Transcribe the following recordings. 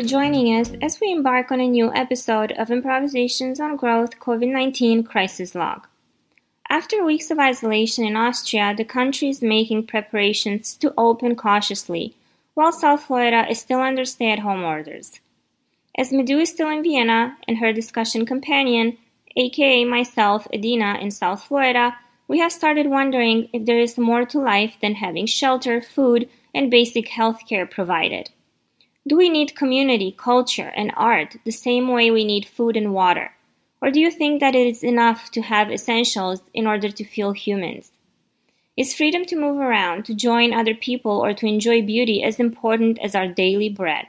joining us as we embark on a new episode of Improvisations on Growth COVID-19 Crisis Log. After weeks of isolation in Austria, the country is making preparations to open cautiously, while South Florida is still under stay-at-home orders. As Madhu is still in Vienna and her discussion companion, aka myself, Edina, in South Florida, we have started wondering if there is more to life than having shelter, food, and basic health care provided. Do we need community, culture, and art the same way we need food and water? Or do you think that it is enough to have essentials in order to feel humans? Is freedom to move around, to join other people, or to enjoy beauty as important as our daily bread?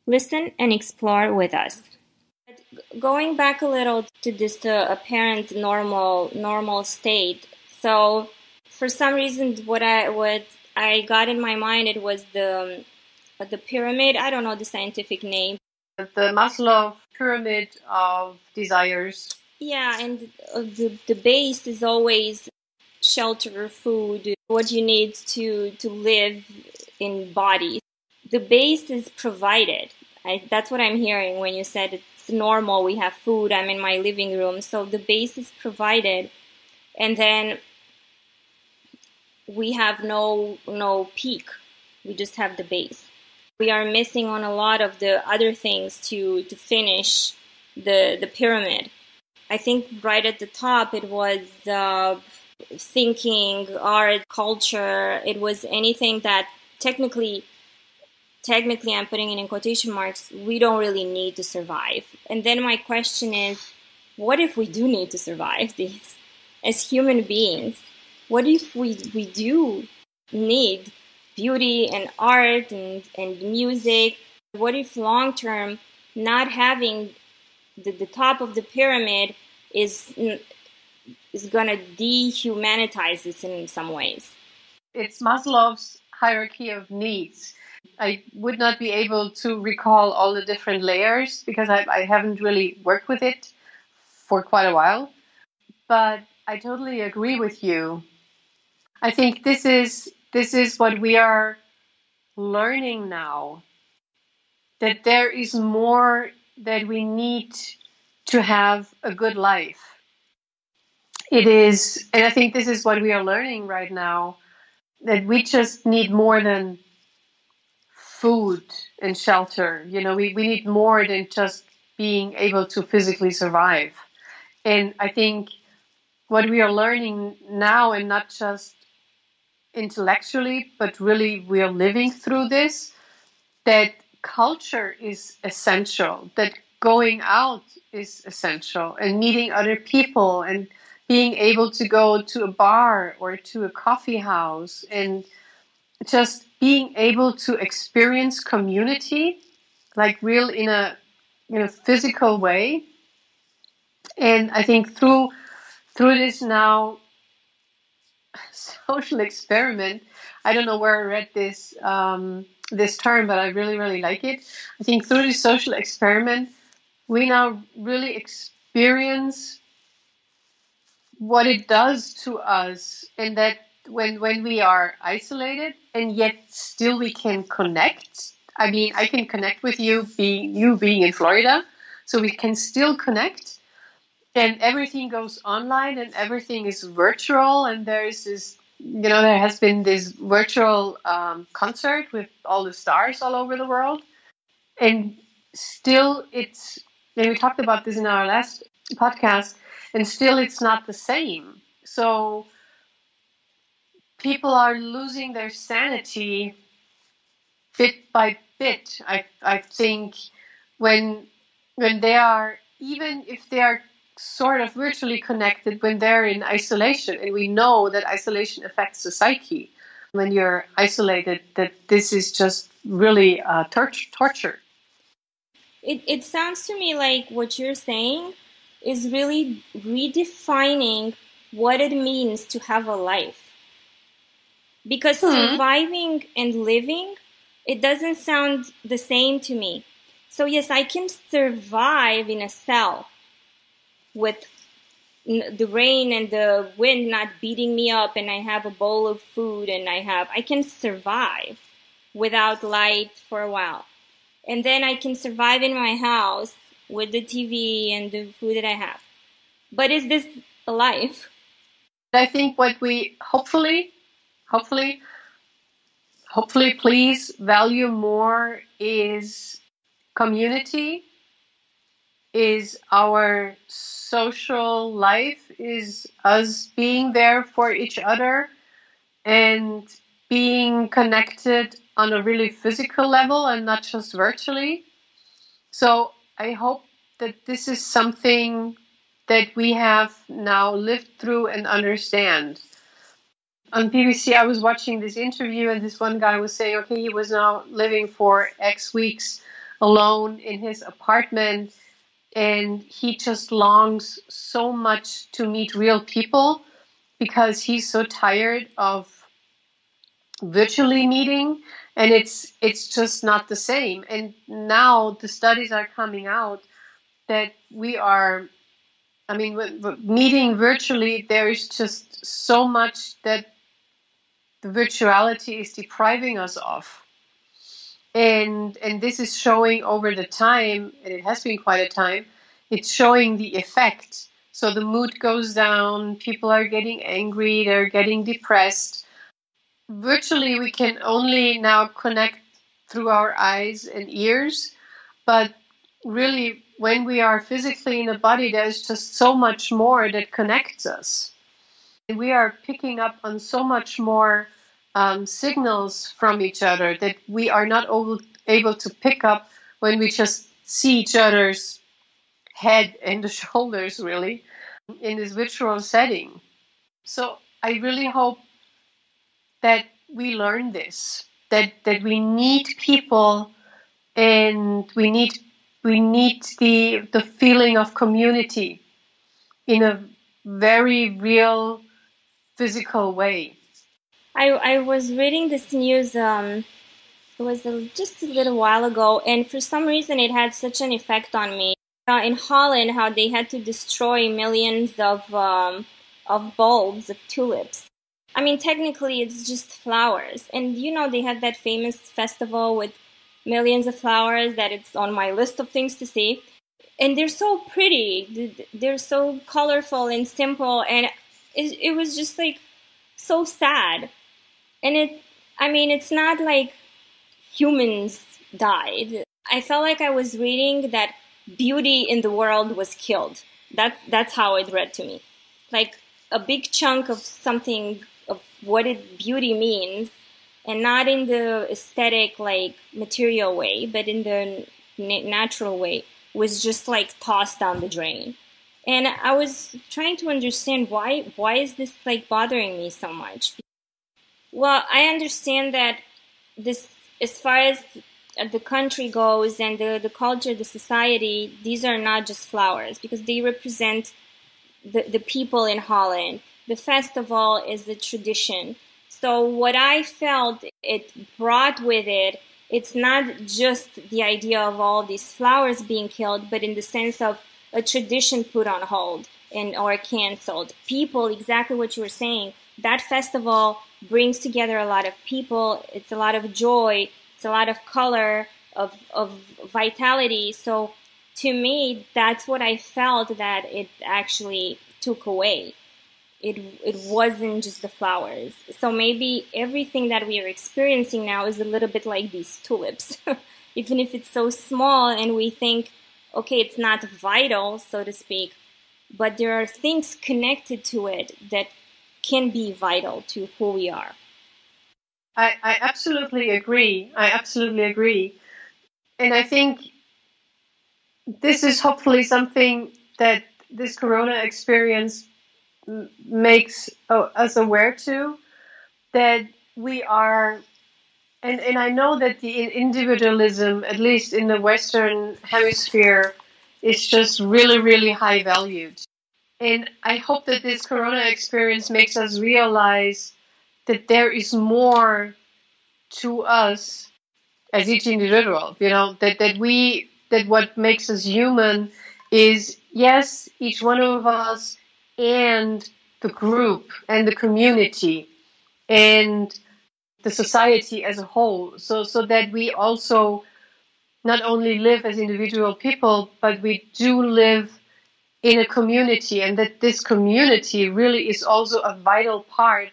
Listen and explore with us. Going back a little to this apparent normal state, so for some reason what I got in my mind, it was the pyramid. I don't know the scientific name. The Maslow pyramid of desires. Yeah, and the base is always shelter, food, what you need to live in body. The base is provided. That's what I'm hearing when you said it's normal, we have food, I'm in my living room. So the base is provided, and then we have no peak. We just have the base. We are missing on a lot of the other things to finish the pyramid. I think right at the top it was thinking, art, culture. It was anything that technically I'm putting it in quotation marks, we don't really need to survive. And then my question is, what if we do need to survive these as human beings? What if we do need beauty and art and music? What if long term not having the top of the pyramid is gonna dehumanitize us in some ways? It's Maslow's hierarchy of needs. I would not be able to recall all the different layers because I haven't really worked with it for quite a while. But I totally agree with you. I think this is what we are learning now, that there is more that we need to have a good life. It is, and I think this is what we are learning right now, that we just need more than food and shelter. You know, we need more than just being able to physically survive. And I think what we are learning now, and not just intellectually, but really we are living through this, that culture is essential, that going out is essential, and meeting other people, and being able to go to a bar or to a coffee house, and just being able to experience community, like real in a physical way. And I think through this now social experiment, I don't know where I read this this term, but I really like it. I think through this social experiment, we now really experience what it does to us, and that when we are isolated and yet still we can connect. I mean, I can connect with you being in Florida, so we can still connect. And everything goes online and everything is virtual. And there's this, there has been this virtual concert with all the stars all over the world. And still and we talked about this in our last podcast, and still it's not the same. So people are losing their sanity bit by bit. I think when they are, even if they are sort of virtually connected, when they're in isolation, and we know that isolation affects the psyche. When you're isolated, that this is just really torture. It sounds to me like what you're saying is really redefining what it means to have a life. Because surviving and living, it doesn't sound the same to me. So yes, I can survive in a cell with the rain and the wind not beating me up, and I have a bowl of food, and I can survive without light for a while. and then I can survive in my house with the TV and the food that I have. But is this a life? I think what we hopefully, please value more is community, is our social life, is us being there for each other and being connected on a really physical level and not just virtually. So I hope that this is something that we have now lived through and understand. On BBC, I was watching this interview, and this one guy was saying, okay, he was now living for X weeks alone in his apartment, and he just longs so much to meet real people because he's so tired of virtually meeting, and it's just not the same. And now the studies are coming out that meeting virtually, there is just so much that the virtuality is depriving us of. And this is showing over the time, and it has been quite a time, it's showing the effect. So the mood goes down, people are getting angry, they're getting depressed. Virtually, we can only now connect through our eyes and ears, but really, when we are physically in a body, there's just so much more that connects us. We are picking up on so much more signals from each other that we are not able to pick up when we just see each other's head and the shoulders, really, in this virtual setting. So I really hope that we learn this, that we need people, and we need the feeling of community in a very real physical way. I was reading this news, it was just a little while ago, and for some reason it had such an effect on me. In Holland, how they had to destroy millions of bulbs of tulips. I mean, technically it's just flowers. And they had that famous festival with millions of flowers that it's on my list of things to see. And they're so pretty. They're so colorful and simple. And it was just like so sad. And it's not like humans died. I felt like I was reading that beauty in the world was killed. That's how it read to me. Like a big chunk of something, of what beauty means, and not in the aesthetic, like material way, but in the natural way, was just like tossed down the drain. And I was trying to understand why is this like bothering me so much? Well, I understand that this, as far as the country goes and the culture, the society, these are not just flowers because they represent the people in Holland. The festival is the tradition. So what I felt it brought with it, it's not just the idea of all these flowers being killed, but in the sense of a tradition put on hold or canceled. People, exactly what you were saying, that festival brings together a lot of people. It's a lot of joy. It's a lot of color, of vitality. So to me, that's what I felt that it actually took away. It wasn't just the flowers. So maybe everything that we are experiencing now is a little bit like these tulips. Even if it's so small and we think, okay, it's not vital, so to speak, but there are things connected to it that can be vital to who we are. I absolutely agree. And I think this is hopefully something that this Corona experience makes us aware to, that we are, and I know that the individualism, at least in the Western hemisphere, is just really, really high valued. And I hope that this Corona experience makes us realize that there is more to us as each individual, that what makes us human is, yes, each one of us and the group and the community and the society as a whole. So that we also not only live as individual people, but we do live in a community, and that this community really is also a vital part,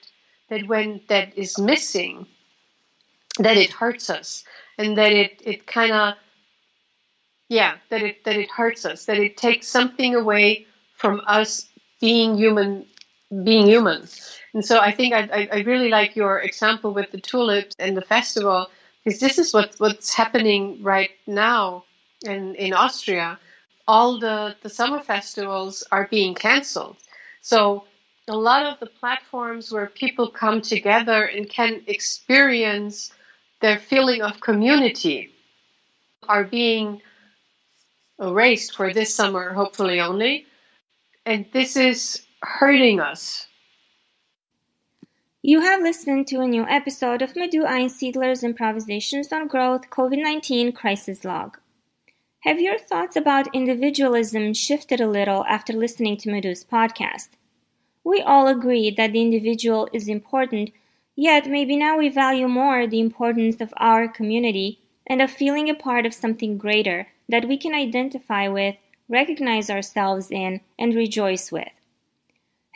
that when that is missing, that it hurts us, and that it kind of, that it hurts us, that it takes something away from us being human. And so I think I really like your example with the tulips and the festival, because this is what's happening right now in Austria. All the summer festivals are being canceled. So a lot of the platforms where people come together and can experience their feeling of community are being erased for this summer, hopefully only. And this is hurting us. You have listened to a new episode of Madhu Einsiedler's Improvisations on Growth COVID-19 Crisis Log. Have your thoughts about individualism shifted a little after listening to Madhu's podcast? We all agree that the individual is important, yet maybe now we value more the importance of our community and of feeling a part of something greater that we can identify with, recognize ourselves in, and rejoice with.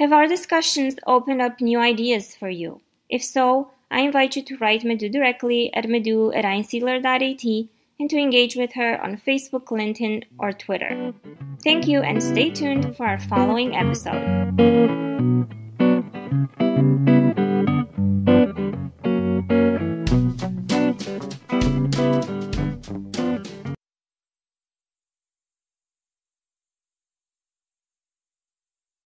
Have our discussions opened up new ideas for you? If so, I invite you to write Madhu directly at madhu@einsiedler.at and to engage with her on Facebook, LinkedIn, or Twitter. Thank you, and stay tuned for our following episode.